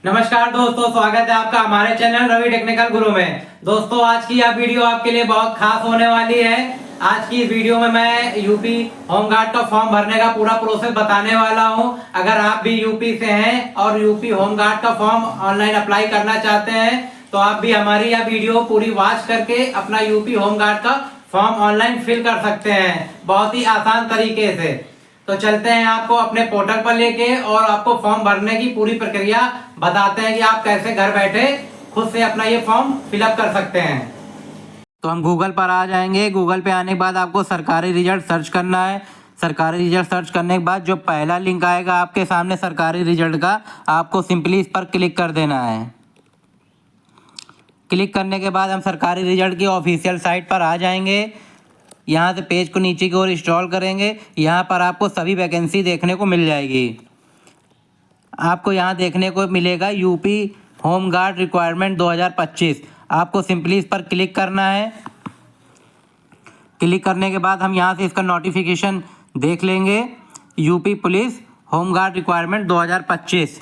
नमस्कार दोस्तों, स्वागत है आपका हमारे चैनल रवि टेक्निकल गुरु में। दोस्तों, आज की यह वीडियो आपके लिए बहुत खास होने वाली है। आज की इस वीडियो में मैं यूपी होमगार्ड का फॉर्म भरने का पूरा प्रोसेस बताने वाला हूं। अगर आप भी यूपी से हैं और यूपी होमगार्ड का फॉर्म ऑनलाइन अप्लाई करना चाहते हैं तो आप भी हमारी यह वीडियो पूरी वॉच करके अपना यूपी होमगार्ड का फॉर्म ऑनलाइन फिल कर सकते हैं, बहुत ही आसान तरीके से। तो चलते हैं आपको अपने पोर्टल पर लेके और आपको फॉर्म भरने की पूरी प्रक्रिया बताते हैं कि आप कैसे घर बैठे खुद से अपना ये फॉर्म फिलअप कर सकते हैं। तो हम गूगल पर आ जाएंगे। गूगल पे आने के बाद आपको सरकारी रिजल्ट सर्च करना है। सरकारी रिजल्ट सर्च करने के बाद जो पहला लिंक आएगा आपके सामने सरकारी रिजल्ट का, आपको सिंपली इस पर क्लिक कर देना है। क्लिक करने के बाद हम सरकारी रिजल्ट की ऑफिशियल साइट पर आ जाएंगे। यहाँ से पेज को नीचे की ओर स्क्रॉल करेंगे। यहाँ पर आपको सभी वैकेंसी देखने को मिल जाएगी। आपको यहाँ देखने को मिलेगा यूपी होमगार्ड रिक्वायरमेंट 2025। आपको सिंपली इस पर क्लिक करना है। क्लिक करने के बाद हम यहाँ से इसका नोटिफिकेशन देख लेंगे। UP police home guard requirement 2025।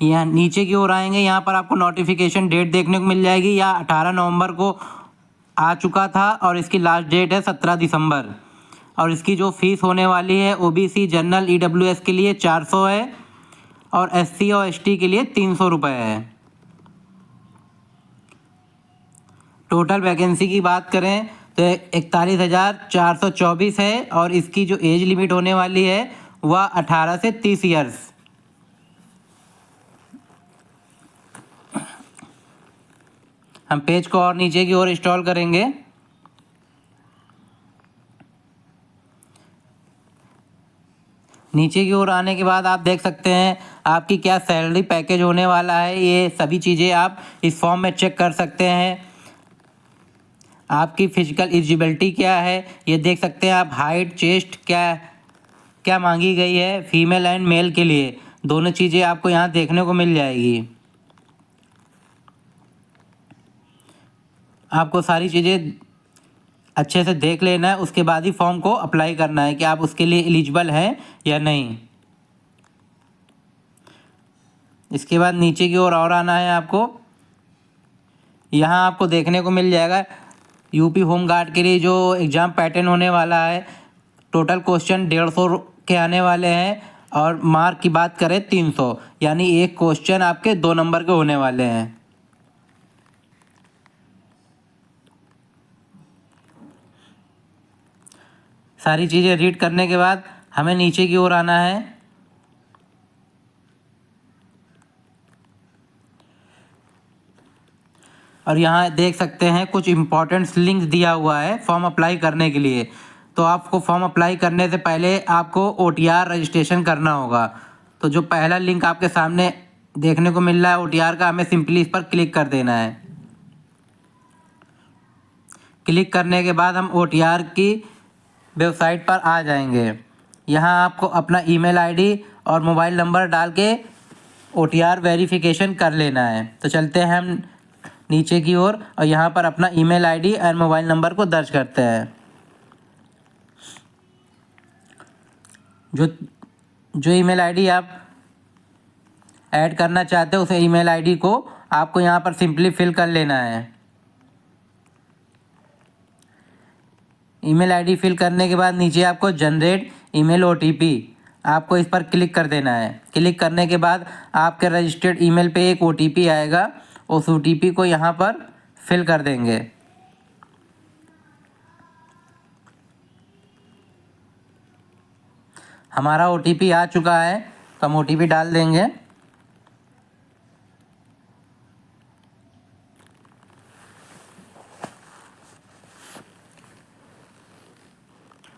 यहाँ नीचे की ओर आएंगे। यहाँ पर आपको नोटिफिकेशन डेट देखने को मिल जाएगी। यह 18 नवंबर को आ चुका था और इसकी लास्ट डेट है 17 दिसंबर। और इसकी जो फीस होने वाली है ओबीसी जनरल ईडब्ल्यूएस के लिए 400 है और एससी और एसटी के लिए 300 रुपये है। टोटल वैकेंसी की बात करें तो 41,424 है और इसकी जो एज लिमिट होने वाली है वह 18 से 30 ईयर्स। हम पेज को और नीचे की ओर स्क्रॉल करेंगे। नीचे की ओर आने के बाद आप देख सकते हैं आपकी क्या सैलरी पैकेज होने वाला है। ये सभी चीज़ें आप इस फॉर्म में चेक कर सकते हैं। आपकी फिजिकल एलिजिबिलिटी क्या है ये देख सकते हैं आप। हाइट, चेस्ट क्या क्या मांगी गई है फीमेल एंड मेल के लिए, दोनों चीज़ें आपको यहाँ देखने को मिल जाएगी। आपको सारी चीज़ें अच्छे से देख लेना है, उसके बाद ही फॉर्म को अप्लाई करना है कि आप उसके लिए एलिजिबल हैं या नहीं। इसके बाद नीचे की ओर और आना है आपको। यहाँ आपको देखने को मिल जाएगा यूपी होमगार्ड के लिए जो एग्ज़ाम पैटर्न होने वाला है। टोटल क्वेश्चन 150 के आने वाले हैं और मार्क की बात करें 300, यानी एक क्वेश्चन आपके 2 नंबर के होने वाले हैं। सारी चीज़ें रीड करने के बाद हमें नीचे की ओर आना है। और यहाँ देख सकते हैं कुछ इम्पोर्टेंट लिंक्स दिया हुआ है फॉर्म अप्लाई करने के लिए। तो आपको फॉर्म अप्लाई करने से पहले आपको OTR रजिस्ट्रेशन करना होगा। तो जो पहला लिंक आपके सामने देखने को मिल रहा है OTR का, हमें सिंपली इस पर क्लिक कर देना है। क्लिक करने के बाद हम OTR की वेबसाइट पर आ जाएंगे। यहाँ आपको अपना ईमेल आईडी और मोबाइल नंबर डाल के OTR वेरिफिकेशन कर लेना है। तो चलते हैं हम नीचे की ओर और यहाँ पर अपना ईमेल आईडी और मोबाइल नंबर को दर्ज करते हैं। जो ईमेल आईडी आप ऐड करना चाहते हो उस ईमेल आईडी को आपको यहाँ पर सिंपली फिल कर लेना है। ईमेल आईडी फिल करने के बाद नीचे आपको जनरेट ईमेल OTP, आपको इस पर क्लिक कर देना है। क्लिक करने के बाद आपके रजिस्टर्ड ईमेल पे एक OTP आएगा, उस OTP को यहाँ पर फिल कर देंगे। हमारा OTP आ चुका है तो हम OTP डाल देंगे।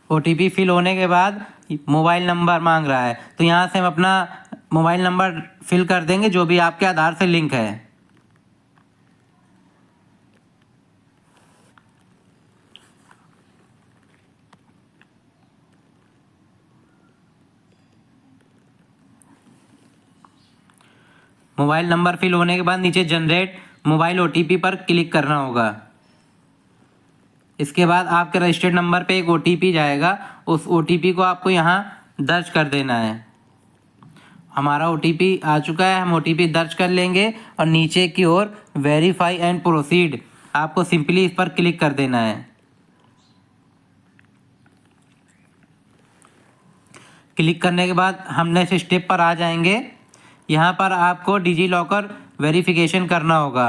OTP फिल होने के बाद मोबाइल नंबर मांग रहा है, तो यहाँ से हम अपना मोबाइल नंबर फिल कर देंगे जो भी आपके आधार से लिंक है। मोबाइल नंबर फिल होने के बाद नीचे जनरेट मोबाइल OTP पर क्लिक करना होगा। इसके बाद आपके रजिस्टर्ड नंबर पे एक OTP जाएगा, उस OTP को आपको यहाँ दर्ज कर देना है। हमारा OTP आ चुका है, हम OTP दर्ज कर लेंगे और नीचे की ओर वेरीफाई एंड प्रोसीड आपको सिंपली इस पर क्लिक कर देना है। क्लिक करने के बाद हम नेक्स्ट स्टेप पर आ जाएंगे। यहाँ पर आपको डिजी लॉकर वेरिफिकेशन करना होगा।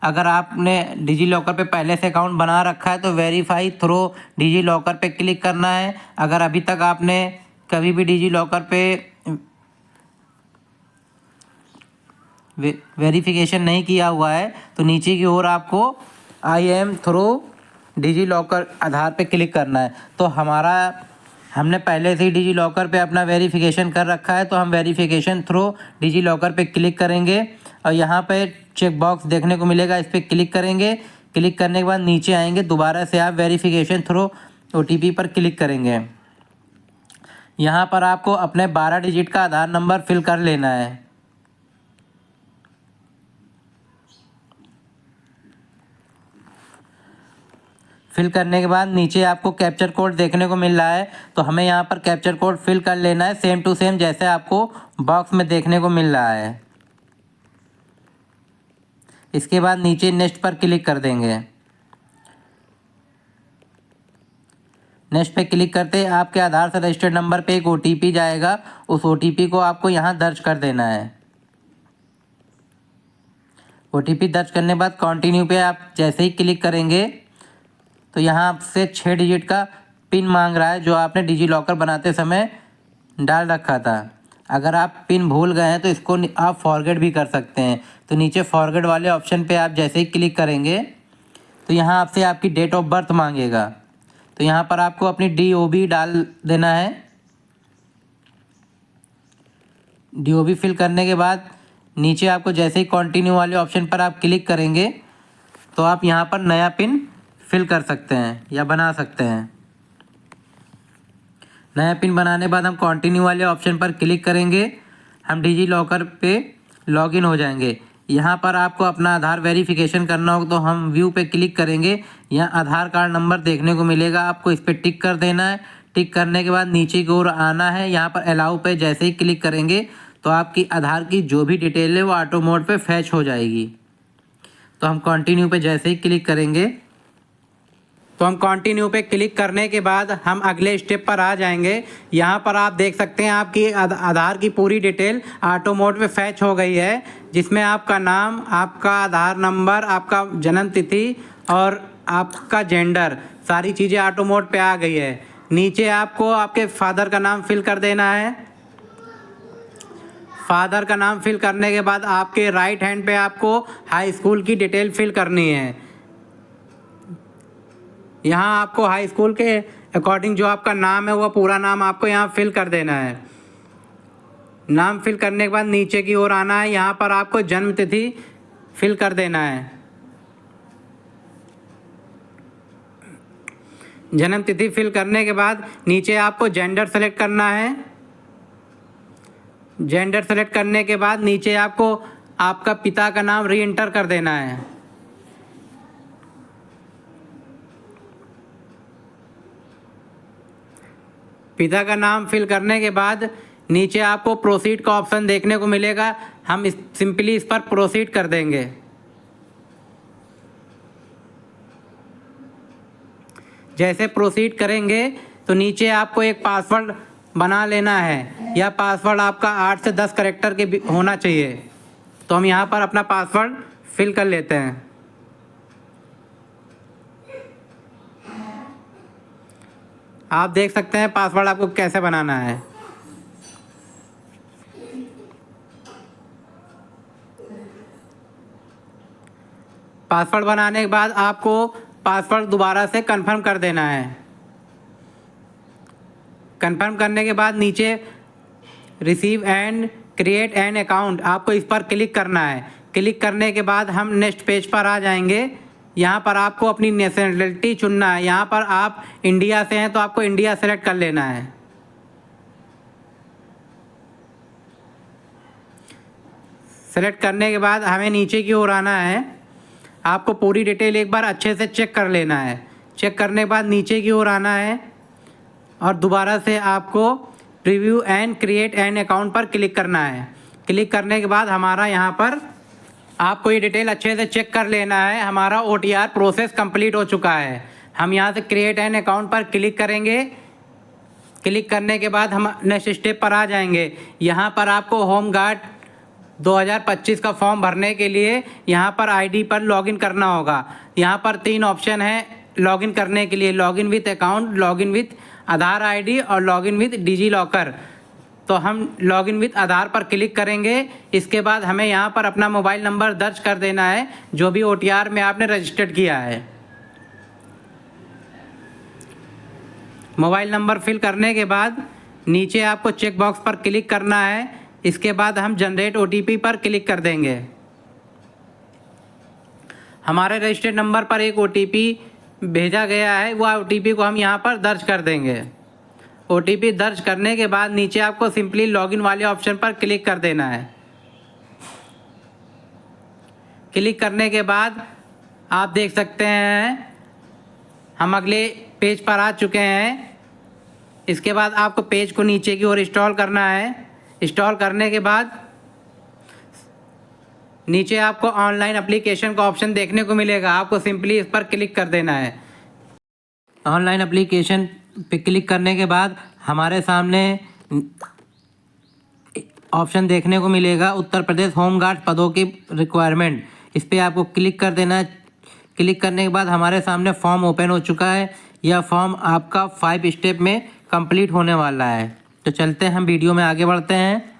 अगर आपने डिजी लॉकर पे पहले से अकाउंट बना रखा है तो वेरीफाई थ्रू डिजी लॉकर पे क्लिक करना है। अगर अभी तक आपने कभी भी डिजी लॉकर पे वेरिफिकेशन नहीं किया हुआ है तो नीचे की ओर आपको I am through DigiLocker Aadhaar पे क्लिक करना है। तो हमने पहले से ही डिजी लॉकर पे अपना वेरिफिकेशन कर रखा है तो हम वेरिफिकेशन थ्रू डिजी लॉकर पे क्लिक करेंगे और यहाँ पे चेक बॉक्स देखने को मिलेगा, इस पर क्लिक करेंगे। क्लिक करने के बाद नीचे आएंगे, दोबारा से आप वेरिफिकेशन थ्रू OTP पर क्लिक करेंगे। यहाँ पर आपको अपने 12 डिजिट का आधार नंबर फिल कर लेना है। फिल करने के बाद नीचे आपको कैप्चर कोड देखने को मिल रहा है तो हमें यहाँ पर कैप्चर कोड फिल कर लेना है, सेम टू सेम जैसे आपको बॉक्स में देखने को मिल रहा है। इसके बाद नीचे नेक्स्ट पर क्लिक कर देंगे। नेक्स्ट पे क्लिक करते ही आपके आधार से रजिस्टर्ड नंबर पे एक OTP जाएगा, उस OTP को आपको यहाँ दर्ज कर देना है। OTP दर्ज करने के बाद कंटिन्यू पे आप जैसे ही क्लिक करेंगे तो यहाँ आपसे 6 डिजिट का पिन मांग रहा है जो आपने डिजी लॉकर बनाते समय डाल रखा था। अगर आप पिन भूल गए हैं तो इसको आप फॉरगेट भी कर सकते हैं। तो नीचे फॉरगेट वाले ऑप्शन पे आप जैसे ही क्लिक करेंगे तो यहाँ आपसे आपकी डेट ऑफ बर्थ मांगेगा, तो यहाँ पर आपको अपनी DOB डाल देना है। DOB फिल करने के बाद नीचे आपको जैसे ही कंटिन्यू वाले ऑप्शन पर आप क्लिक करेंगे तो आप यहाँ पर नया पिन फिल कर सकते हैं या बना सकते हैं। नया पिन बनाने के बाद हम कंटिन्यू वाले ऑप्शन पर क्लिक करेंगे। हम डिजी लॉकर पे लॉगिन हो जाएंगे। यहाँ पर आपको अपना आधार वेरिफिकेशन करना होगा तो हम व्यू पे क्लिक करेंगे। यहाँ आधार कार्ड नंबर देखने को मिलेगा, आपको इस पर टिक कर देना है। टिक करने के बाद नीचे की ओर आना है। यहाँ पर अलाउ पे जैसे ही क्लिक करेंगे तो आपकी आधार की जो भी डिटेल है वो ऑटो मोड पे फैच हो जाएगी। तो हम कंटिन्यू पे जैसे ही क्लिक करेंगे तो हम कंटिन्यू पे क्लिक करने के बाद हम अगले स्टेप पर आ जाएंगे। यहाँ पर आप देख सकते हैं आपकी आधार की पूरी डिटेल ऑटो मोड पे फैच हो गई है, जिसमें आपका नाम, आपका आधार नंबर, आपका जन्म तिथि और आपका जेंडर, सारी चीज़ें ऑटो मोड पे आ गई है। नीचे आपको आपके फादर का नाम फिल कर देना है। फादर का नाम फिल करने के बाद आपके राइट हैंड पे आपको हाई स्कूल की डिटेल फिल करनी है। यहाँ आपको हाई स्कूल के अकॉर्डिंग जो आपका नाम है वो पूरा नाम आपको यहाँ फिल कर देना है। नाम फिल करने के बाद नीचे की ओर आना है। यहाँ पर आपको जन्म तिथि फिल कर देना है। जन्म तिथि फिल करने के बाद नीचे आपको जेंडर सेलेक्ट करना है। जेंडर सेलेक्ट करने के बाद नीचे आपको आपका पिता का नाम री एंटर कर देना है। पिता का नाम फिल करने के बाद नीचे आपको प्रोसीड का ऑप्शन देखने को मिलेगा। हम सिंपली इस पर प्रोसीड कर देंगे। जैसे प्रोसीड करेंगे तो नीचे आपको एक पासवर्ड बना लेना है। यह पासवर्ड आपका 8 से 10 कैरेक्टर के होना चाहिए। तो हम यहाँ पर अपना पासवर्ड फिल कर लेते हैं। आप देख सकते हैं पासवर्ड आपको कैसे बनाना है। पासवर्ड बनाने के बाद आपको पासवर्ड दोबारा से कंफर्म कर देना है। कंफर्म करने के बाद नीचे receive and create an account आपको इस पर क्लिक करना है। क्लिक करने के बाद हम नेक्स्ट पेज पर आ जाएंगे। यहाँ पर आपको अपनी नेशनलिटी चुनना है। यहाँ पर आप इंडिया से हैं तो आपको इंडिया सेलेक्ट कर लेना है। सेलेक्ट करने के बाद हमें नीचे की ओर आना है। आपको पूरी डिटेल एक बार अच्छे से चेक कर लेना है। चेक करने के बाद नीचे की ओर आना है और दोबारा से आपको preview and create an account पर क्लिक करना है। क्लिक करने के बाद हमारा यहाँ पर आपको ये डिटेल अच्छे से चेक कर लेना है। हमारा OTR प्रोसेस कंप्लीट हो चुका है। हम यहाँ से क्रिएट एन अकाउंट पर क्लिक करेंगे। क्लिक करने के बाद हम नेक्स्ट स्टेप पर आ जाएंगे। यहाँ पर आपको होम गार्ड 2025 का फॉर्म भरने के लिए यहाँ पर ID पर लॉगिन करना होगा। यहाँ पर 3 ऑप्शन है लॉगिन करने के लिए, login with account, login with Aadhaar ID और लॉगिन विथ डिजी लॉकर। तो हम लॉगिन विथ आधार पर क्लिक करेंगे। इसके बाद हमें यहाँ पर अपना मोबाइल नंबर दर्ज कर देना है जो भी OTR में आपने रजिस्टर्ड किया है। मोबाइल नंबर फिल करने के बाद नीचे आपको चेक बॉक्स पर क्लिक करना है। इसके बाद हम जनरेट OTP पर क्लिक कर देंगे। हमारे रजिस्टर्ड नंबर पर एक OTP भेजा गया है, वह OTP को हम यहाँ पर दर्ज कर देंगे। OTP दर्ज करने के बाद नीचे आपको सिंपली लॉगिन वाले ऑप्शन पर क्लिक कर देना है। क्लिक करने के बाद आप देख सकते हैं हम अगले पेज पर आ चुके हैं। इसके बाद आपको पेज को नीचे की ओर इंस्टॉल करना है। इंस्टॉल करने के बाद नीचे आपको ऑनलाइन एप्लीकेशन का ऑप्शन देखने को मिलेगा। आपको सिंपली इस पर क्लिक कर देना है। ऑनलाइन एप्लीकेशन पे क्लिक करने के बाद हमारे सामने ऑप्शन देखने को मिलेगा उत्तर प्रदेश होम गार्ड पदों की रिक्वायरमेंट। इस पर आपको क्लिक कर देना है। क्लिक करने के बाद हमारे सामने फॉर्म ओपन हो चुका है। यह फॉर्म आपका 5 स्टेप में कंप्लीट होने वाला है। तो चलते हैं, हम वीडियो में आगे बढ़ते हैं।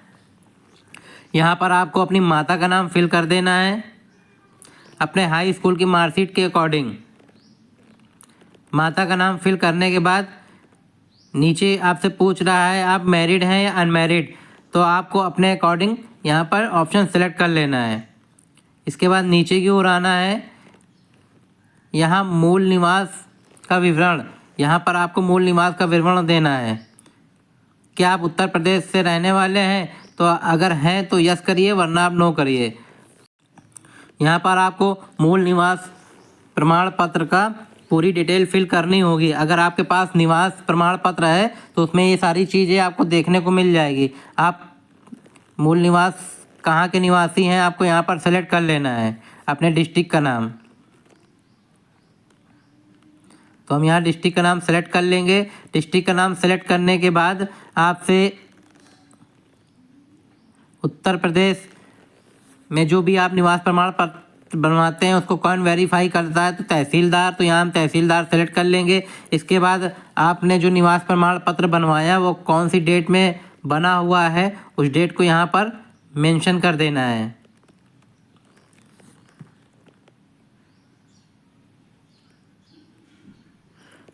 यहाँ पर आपको अपनी माता का नाम फिल कर देना है अपने हाई स्कूल की मार्कशीट के अकॉर्डिंग। माता का नाम फिल करने के बाद नीचे आपसे पूछ रहा है आप मैरिड हैं या अनमैरिड, तो आपको अपने अकॉर्डिंग यहाँ पर ऑप्शन सेलेक्ट कर लेना है। इसके बाद नीचे की ओर आना है। यहाँ मूल निवास का विवरण, यहाँ पर आपको मूल निवास का विवरण देना है। क्या आप उत्तर प्रदेश से रहने वाले हैं? तो अगर हैं तो यस करिए, वरना आप नो करिए। यहाँ पर आपको मूल निवास प्रमाण पत्र का पूरी डिटेल फिल करनी होगी। अगर आपके पास निवास प्रमाण पत्र है तो उसमें ये सारी चीज़ें आपको देखने को मिल जाएगी। आप मूल निवास कहाँ के निवासी हैं आपको यहाँ पर सेलेक्ट कर लेना है, अपने डिस्ट्रिक्ट का नाम। तो हम यहाँ डिस्ट्रिक्ट का नाम सेलेक्ट कर लेंगे। डिस्ट्रिक्ट का नाम सेलेक्ट करने के बाद आपसे उत्तर प्रदेश में जो भी आप निवास प्रमाण पत्र बनवाते हैं उसको कौन वेरीफाई करता है, तो तहसीलदार। तो यहाँ हम तहसीलदार सेलेक्ट कर लेंगे। इसके बाद आपने जो निवास प्रमाण पत्र बनवाया वो कौन सी डेट में बना हुआ है, उस डेट को यहाँ पर मेंशन कर देना है।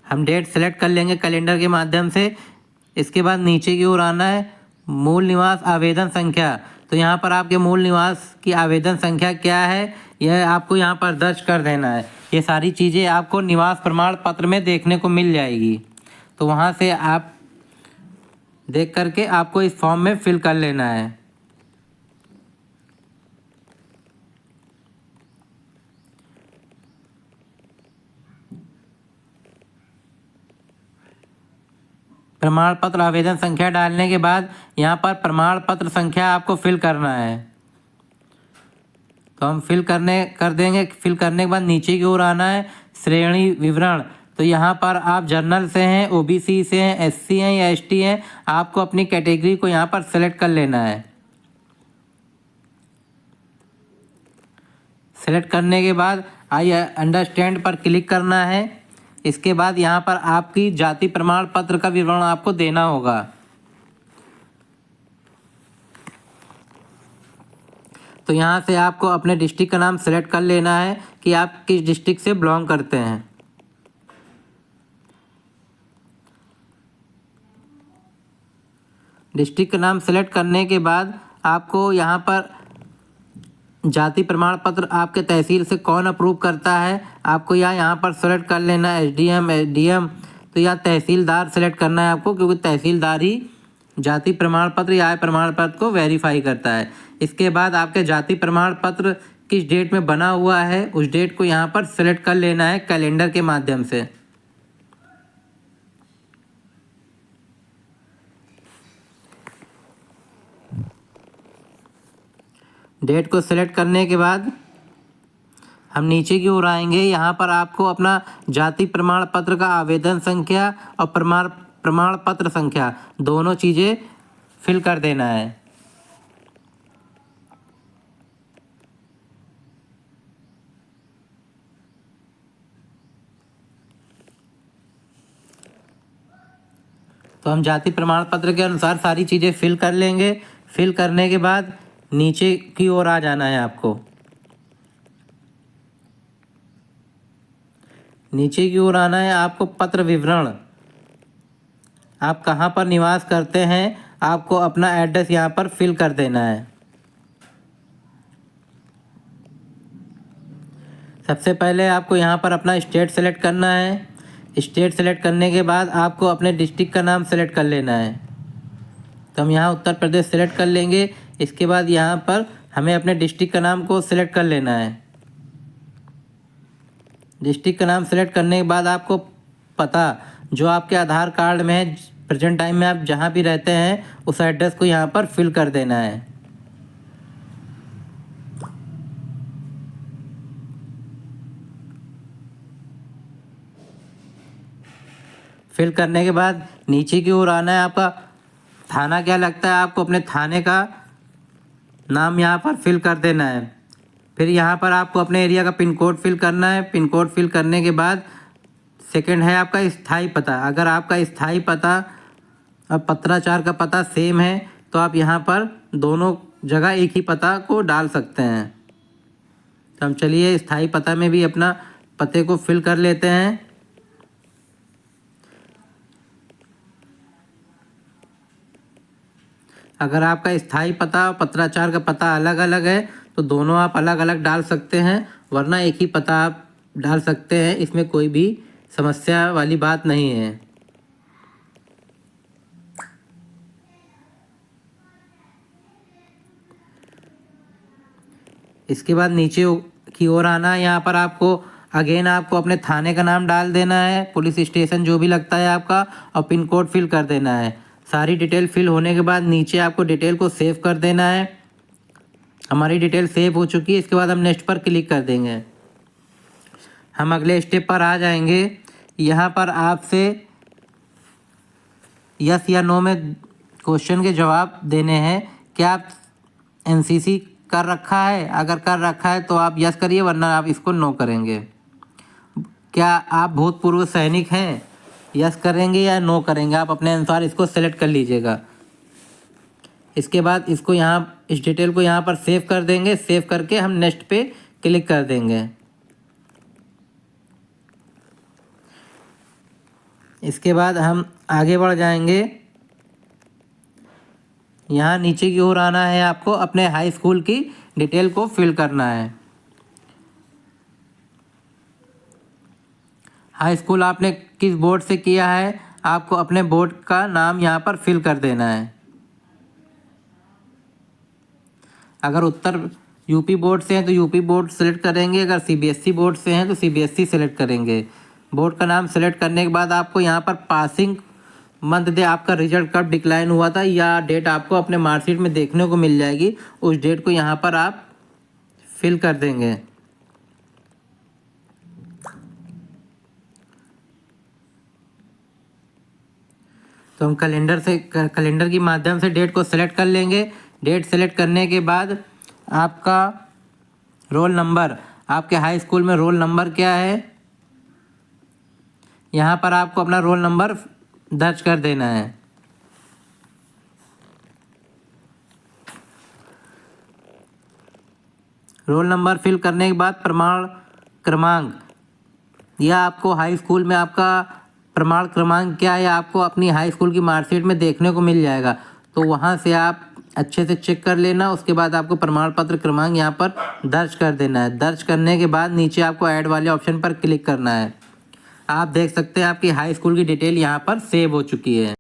हम डेट सेलेक्ट कर लेंगे कैलेंडर के माध्यम से। इसके बाद नीचे की ओर आना है, मूल निवास आवेदन संख्या। तो यहाँ पर आपके मूल निवास की आवेदन संख्या क्या है यह आपको यहाँ पर दर्ज कर देना है। ये सारी चीज़ें आपको निवास प्रमाण पत्र में देखने को मिल जाएगी। तो वहाँ से आप देख करके आपको इस फॉर्म में फिल कर लेना है। प्रमाण पत्र आवेदन संख्या डालने के बाद यहाँ पर प्रमाण पत्र संख्या आपको फिल करना है। तो हम कर देंगे। फिल करने के बाद नीचे की ओर आना है, श्रेणी विवरण। तो यहाँ पर आप जर्नल से हैं, OBC से हैं, SC हैं या ST हैं, आपको अपनी कैटेगरी को यहाँ पर सेलेक्ट कर लेना है। सेलेक्ट करने के बाद आई अंडरस्टैंड पर क्लिक करना है। इसके बाद यहाँ पर आपकी जाति प्रमाण पत्र का विवरण आपको देना होगा। तो यहाँ से आपको अपने डिस्ट्रिक्ट का नाम सेलेक्ट कर लेना है कि आप किस डिस्ट्रिक्ट से बिलोंग करते हैं। डिस्ट्रिक्ट का नाम सेलेक्ट करने के बाद आपको यहाँ पर जाति प्रमाण पत्र आपके तहसील से कौन अप्रूव करता है, आपको यहाँ पर सेलेक्ट कर लेना है, SDM SDM। तो यहाँ तहसीलदार सेलेक्ट करना है आपको, क्योंकि तहसीलदार ही जाति प्रमाण पत्र या आय प्रमाण पत्र को वेरीफाई करता है। इसके बाद आपके जाति प्रमाण पत्र किस डेट में बना हुआ है उस डेट को यहाँ पर सेलेक्ट कर लेना है कैलेंडर के माध्यम से। डेट को सिलेक्ट करने के बाद हम नीचे की ओर आएंगे। यहाँ पर आपको अपना जाति प्रमाण पत्र का आवेदन संख्या और प्रमाण पत्र संख्या दोनों चीज़ें फिल कर देना है। तो हम जाति प्रमाण पत्र के अनुसार सारी चीज़ें फिल कर लेंगे। फिल करने के बाद नीचे की ओर आ जाना है आपको। नीचे की ओर आना है आपको। पत्र विवरण, आप कहाँ पर निवास करते हैं, आपको अपना एड्रेस यहाँ पर फिल कर देना है। सबसे पहले आपको यहाँ पर अपना स्टेट सेलेक्ट करना है। स्टेट सेलेक्ट करने के बाद आपको अपने डिस्ट्रिक्ट का नाम सेलेक्ट कर लेना है। तो हम यहाँ उत्तर प्रदेश सेलेक्ट कर लेंगे। इसके बाद यहाँ पर हमें अपने डिस्ट्रिक्ट का नाम को सिलेक्ट कर लेना है। डिस्ट्रिक्ट का नाम सेलेक्ट करने के बाद आपको पता जो आपके आधार कार्ड में है, प्रेजेंट टाइम में आप जहाँ भी रहते हैं उस एड्रेस को यहाँ पर फिल कर देना है। फिल करने के बाद नीचे की ओर आना है। आपका थाना क्या लगता है, आपको अपने थाने का नाम यहाँ पर फिल कर देना है। फिर यहाँ पर आपको अपने एरिया का पिन कोड फिल करना है। पिन कोड फिल करने के बाद सेकंड है आपका स्थायी पता। अगर आपका स्थायी पता और पत्राचार का पता सेम है तो आप यहाँ पर दोनों जगह एक ही पता को डाल सकते हैं। तो हम चलिए स्थायी पता में भी अपना पते को फिल कर लेते हैं। अगर आपका स्थायी पता और पत्राचार का पता अलग अलग है तो दोनों आप अलग अलग डाल सकते हैं, वरना एक ही पता आप डाल सकते हैं। इसमें कोई भी समस्या वाली बात नहीं है। इसके बाद नीचे की ओर आना है। यहाँ पर आपको अगेन आपको अपने थाने का नाम डाल देना है, पुलिस स्टेशन जो भी लगता है आपका, और पिन कोड फिल कर देना है। सारी डिटेल फिल होने के बाद नीचे आपको डिटेल को सेव कर देना है। हमारी डिटेल सेव हो चुकी है। इसके बाद हम नेक्स्ट पर क्लिक कर देंगे। हम अगले स्टेप पर आ जाएंगे। यहाँ पर आपसे यस या नो में क्वेश्चन के जवाब देने हैं। क्या आप एनसीसी कर रखा है? अगर कर रखा है तो आप यस करिए, वरना आप इसको नो करेंगे। क्या आप भूतपूर्व सैनिक हैं? यस करेंगे या नो करेंगे, आप अपने अनुसार इसको सेलेक्ट कर लीजिएगा। इसके बाद इसको यहाँ इस डिटेल को यहाँ पर सेव कर देंगे। सेव करके हम नेक्स्ट पे क्लिक कर देंगे। इसके बाद हम आगे बढ़ जाएंगे। यहाँ नीचे की ओर आना है। आपको अपने हाई स्कूल की डिटेल को फिल करना है। हाई स्कूल आपने किस बोर्ड से किया है, आपको अपने बोर्ड का नाम यहाँ पर फिल कर देना है। अगर उत्तर यूपी बोर्ड से हैं तो यूपी बोर्ड सेलेक्ट करेंगे, अगर सीबीएसई बोर्ड से हैं तो सीबीएसई सेलेक्ट करेंगे। बोर्ड का नाम सेलेक्ट करने के बाद आपको यहाँ पर पासिंग मंथ दे, आपका रिजल्ट कब डिक्लाइन हुआ था या डेट आपको अपने मार्कशीट में देखने को मिल जाएगी। उस डेट को यहाँ पर आप फिल कर देंगे। तो हम कैलेंडर के माध्यम से डेट को सेलेक्ट कर लेंगे। डेट सेलेक्ट करने के बाद आपका रोल नंबर, आपके हाई स्कूल में रोल नंबर क्या है, यहाँ पर आपको अपना रोल नंबर दर्ज कर देना है। रोल नंबर फिल करने के बाद प्रमाण क्रमांक, यह आपको हाई स्कूल में आपका प्रमाण क्रमांक क्या है आपको अपनी हाई स्कूल की मार्कशीट में देखने को मिल जाएगा। तो वहाँ से आप अच्छे से चेक कर लेना। उसके बाद आपको प्रमाण पत्र क्रमांक यहाँ पर दर्ज कर देना है। दर्ज करने के बाद नीचे आपको ऐड वाले ऑप्शन पर क्लिक करना है। आप देख सकते हैं आपकी हाई स्कूल की डिटेल यहाँ पर सेव हो चुकी है।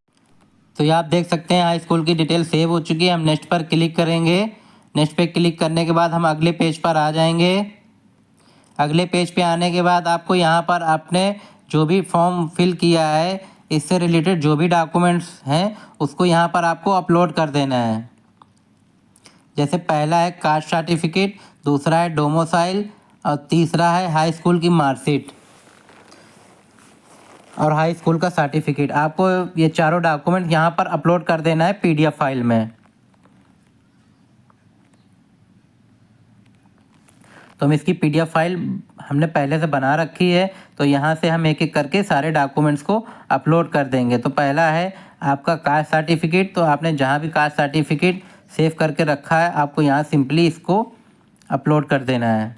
तो ये आप देख सकते हैं हाई स्कूल की डिटेल सेव हो चुकी है। हम नेक्स्ट पर क्लिक करेंगे। नेक्स्ट पे क्लिक करने के बाद हम अगले पेज पर आ जाएंगे। अगले पेज पे आने के बाद आपको यहाँ पर आपने जो भी फॉर्म फिल किया है, इससे रिलेटेड जो भी डॉक्यूमेंट्स हैं उसको यहाँ पर आपको अपलोड कर देना है। जैसे पहला है कास्ट सर्टिफिकेट, दूसरा है डोमिसाइल और तीसरा है हाई स्कूल की मार्कशीट और हाई स्कूल का सर्टिफिकेट। आपको ये चारों डॉक्यूमेंट यहाँ पर अपलोड कर देना है पीडीएफ फाइल में। तो हम इसकी पीडीएफ फाइल हमने पहले से बना रखी है, तो यहाँ से हम एक एक करके सारे डॉक्यूमेंट्स को अपलोड कर देंगे। तो पहला है आपका कास्ट सर्टिफिकेट। तो आपने जहाँ भी कास्ट सर्टिफिकेट सेव करके रखा है, आपको यहाँ सिंपली इसको अपलोड कर देना है।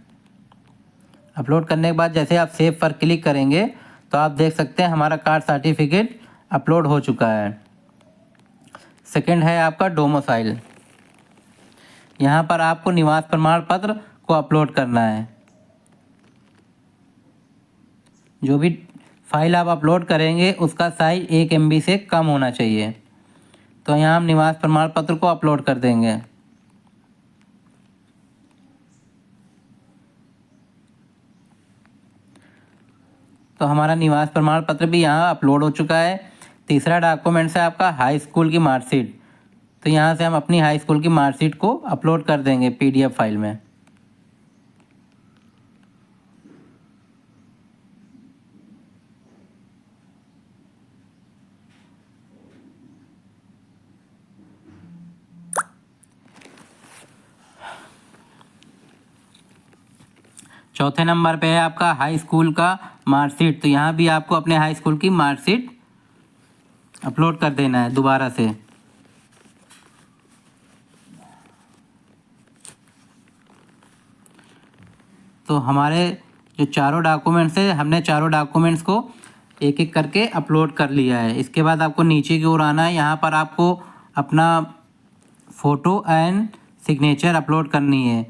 अपलोड करने के बाद जैसे आप सेव पर क्लिक करेंगे तो आप देख सकते हैं हमारा कास्ट सर्टिफिकेट अपलोड हो चुका है। सेकंड है आपका डोमिसाइल। यहाँ पर आपको निवास प्रमाण पत्र को अपलोड करना है। जो भी फाइल आप अपलोड करेंगे उसका साइज 1 MB से कम होना चाहिए। तो यहाँ हम निवास प्रमाण पत्र को अपलोड कर देंगे। तो हमारा निवास प्रमाण पत्र भी यहाँ अपलोड हो चुका है। तीसरा डॉक्यूमेंट्स है आपका हाई स्कूल की मार्कशीट। तो यहाँ से हम अपनी हाई स्कूल की मार्कशीट को अपलोड कर देंगे पीडीएफ फाइल में। चौथे नंबर पे है आपका हाई स्कूल का मार्कशीट। तो यहाँ भी आपको अपने हाई स्कूल की मार्कशीट अपलोड कर देना है दोबारा से। तो हमारे जो चारों डॉक्यूमेंट्स है, हमने चारों डॉक्यूमेंट्स को एक एक करके अपलोड कर लिया है। इसके बाद आपको नीचे की ओर आना है। यहाँ पर आपको अपना फ़ोटो एंड सिग्नेचर अपलोड करनी है।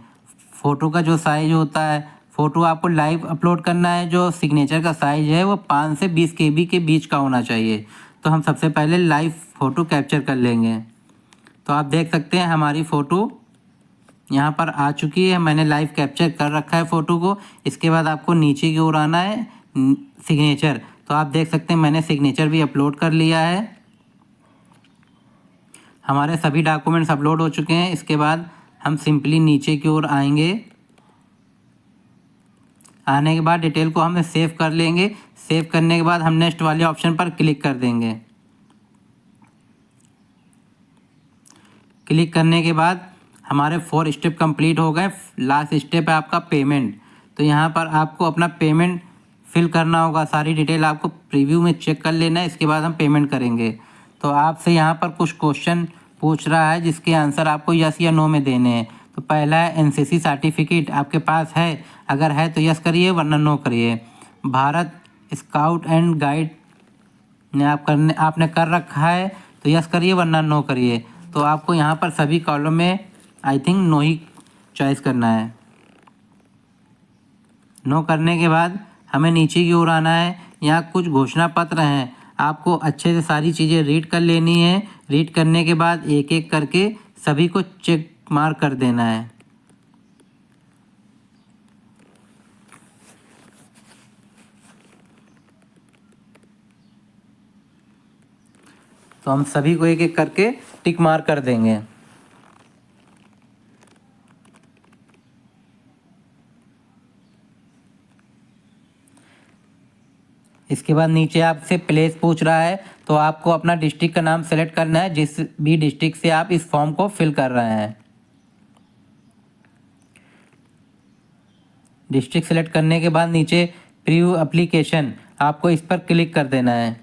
फ़ोटो का जो साइज़ होता है, फ़ोटो आपको लाइव अपलोड करना है। जो सिग्नेचर का साइज़ है वो 5 से 20 KB के बीच का होना चाहिए। तो हम सबसे पहले लाइव फ़ोटो कैप्चर कर लेंगे। तो आप देख सकते हैं हमारी फ़ोटो यहाँ पर आ चुकी है। मैंने लाइव कैप्चर कर रखा है फ़ोटो को। इसके बाद आपको नीचे की ओर आना है, सिग्नेचर। तो आप देख सकते हैं मैंने सिग्नेचर भी अपलोड कर लिया है। हमारे सभी डॉक्यूमेंट्स अपलोड हो चुके हैं। इसके बाद हम सिंपली नीचे की ओर आएंगे। आने के बाद डिटेल को हमें सेव कर लेंगे। सेव करने के बाद हम नेक्स्ट वाले ऑप्शन पर क्लिक कर देंगे। क्लिक करने के बाद हमारे 4 स्टेप कंप्लीट हो गए। लास्ट स्टेप है आपका पेमेंट। तो यहाँ पर आपको अपना पेमेंट फिल करना होगा। सारी डिटेल आपको प्रीव्यू में चेक कर लेना है। इसके बाद हम पेमेंट करेंगे। तो आपसे यहाँ पर कुछ क्वेश्चन पूछ रहा है जिसके आंसर आपको यस या नो में देने हैं। तो पहला है एनसीसी सर्टिफिकेट आपके पास है? अगर है तो यस करिए, वरना नो करिए। भारत स्काउट एंड गाइड ने आपने कर रखा है तो यस करिए, वरना नो करिए। तो आपको यहाँ पर सभी कॉलम में आई थिंक नो ही चॉइस करना है। नो करने के बाद हमें नीचे की ओर आना है। यहाँ कुछ घोषणा पत्र हैं, आपको अच्छे से सारी चीज़ें रीड कर लेनी है। रीड करने के बाद एक एक करके सभी को चेक मार्क कर देना है। तो हम सभी को एक एक करके टिक मार्क कर देंगे। इसके बाद नीचे आपसे प्लेस पूछ रहा है, तो आपको अपना डिस्ट्रिक्ट का नाम सेलेक्ट करना है जिस भी डिस्ट्रिक्ट से आप इस फॉर्म को फिल कर रहे हैं। डिस्ट्रिक्ट सेलेक्ट करने के बाद नीचे प्रीव्यू एप्लीकेशन, आपको इस पर क्लिक कर देना है।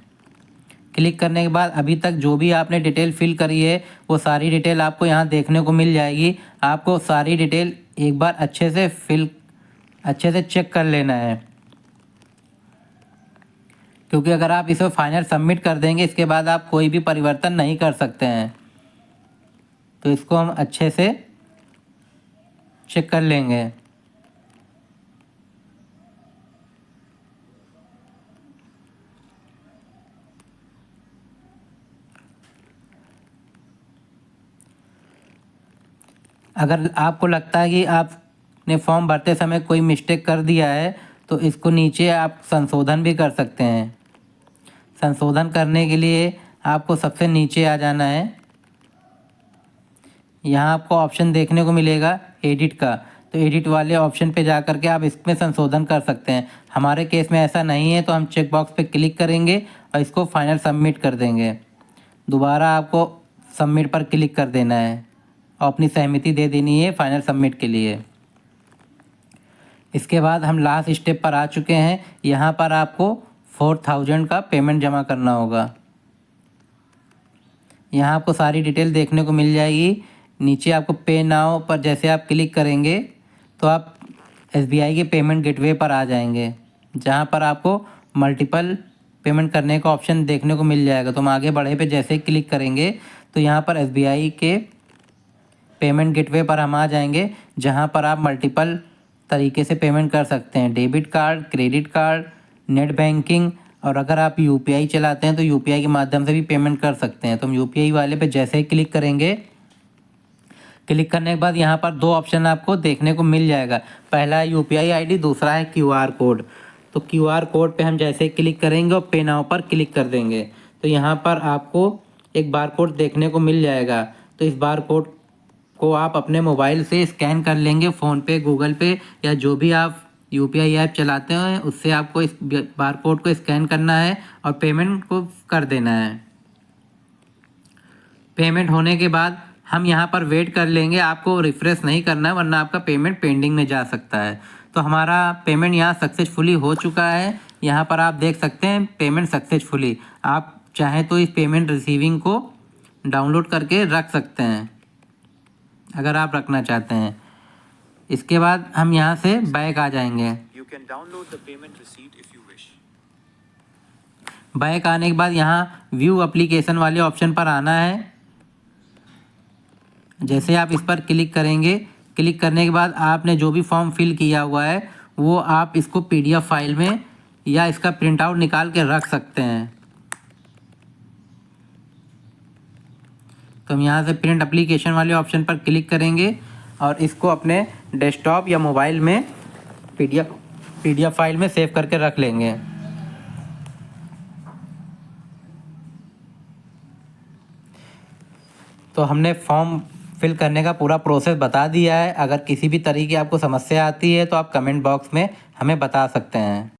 क्लिक करने के बाद अभी तक जो भी आपने डिटेल फिल करी है वो सारी डिटेल आपको यहाँ देखने को मिल जाएगी। आपको सारी डिटेल एक बार अच्छे से चेक कर लेना है, क्योंकि अगर आप इसे फाइनल सबमिट कर देंगे इसके बाद आप कोई भी परिवर्तन नहीं कर सकते हैं। तो इसको हम अच्छे से चेक कर लेंगे। अगर आपको लगता है कि आपने फॉर्म भरते समय कोई मिस्टेक कर दिया है तो इसको नीचे आप संशोधन भी कर सकते हैं। संशोधन करने के लिए आपको सबसे नीचे आ जाना है। यहाँ आपको ऑप्शन देखने को मिलेगा एडिट का, तो एडिट वाले ऑप्शन पे जा कर के आप इसमें संशोधन कर सकते हैं। हमारे केस में ऐसा नहीं है, तो हम चेक बॉक्स पे क्लिक करेंगे और इसको फाइनल सबमिट कर देंगे। दोबारा आपको सबमिट पर क्लिक कर देना है और अपनी सहमति दे देनी है फाइनल सबमिट के लिए। इसके बाद हम लास्ट स्टेप पर आ चुके हैं। यहाँ पर आपको 4000 का पेमेंट जमा करना होगा। यहाँ आपको सारी डिटेल देखने को मिल जाएगी। नीचे आपको पे नाउ पर जैसे आप क्लिक करेंगे तो आप SBI के पेमेंट गेटवे पर आ जाएंगे, जहाँ पर आपको मल्टीपल पेमेंट करने का ऑप्शन देखने को मिल जाएगा। तो हम आगे बढ़े पे जैसे क्लिक करेंगे तो यहाँ पर SBI के पेमेंट गेटवे पर हम आ जाएंगे, जहाँ पर आप मल्टीपल तरीके से पेमेंट कर सकते हैं। Debit card, credit card, net banking, और अगर आप UPI चलाते हैं तो UPI के माध्यम से भी पेमेंट कर सकते हैं। तो हम UPI वाले पे जैसे ही क्लिक करेंगे, क्लिक करने के बाद यहाँ पर 2 ऑप्शन आपको देखने को मिल जाएगा। पहला है UPI ID, दूसरा है QR कोड। तो QR कोड पे हम जैसे ही क्लिक करेंगे और पे नाउ पर क्लिक कर देंगे तो यहाँ पर आपको एक बार कोड देखने को मिल जाएगा। तो इस बार कोड को आप अपने मोबाइल से स्कैन कर लेंगे, फ़ोनपे, गूगल पे या जो भी आप UPI ऐप चलाते हैं उससे आपको इस बार कोड को स्कैन करना है और पेमेंट को कर देना है। पेमेंट होने के बाद हम यहाँ पर वेट कर लेंगे। आपको रिफ़्रेश नहीं करना है, वरना आपका पेमेंट पेंडिंग में जा सकता है। तो हमारा पेमेंट यहाँ सक्सेसफुली हो चुका है। यहाँ पर आप देख सकते हैं पेमेंट सक्सेसफुली। आप चाहें तो इस पेमेंट रिसीविंग को डाउनलोड करके रख सकते हैं, अगर आप रखना चाहते हैं। इसके बाद हम यहाँ से बैक आ जाएंगे। बैक आने के बाद यहाँ व्यू एप्लीकेशन वाले ऑप्शन पर आना है। जैसे आप इस पर क्लिक करेंगे, क्लिक करने के बाद आपने जो भी फॉर्म फिल किया हुआ है वो आप इसको PDF फाइल में या इसका प्रिंट आउट निकाल के रख सकते हैं। तो हम यहाँ से प्रिंट एप्लीकेशन वाले ऑप्शन पर क्लिक करेंगे और इसको अपने डेस्कटॉप या मोबाइल में PDF फाइल में सेव करके रख लेंगे। तो हमने फॉर्म फिल करने का पूरा प्रोसेस बता दिया है। अगर किसी भी तरीके की आपको समस्या आती है तो आप कमेंट बॉक्स में हमें बता सकते हैं।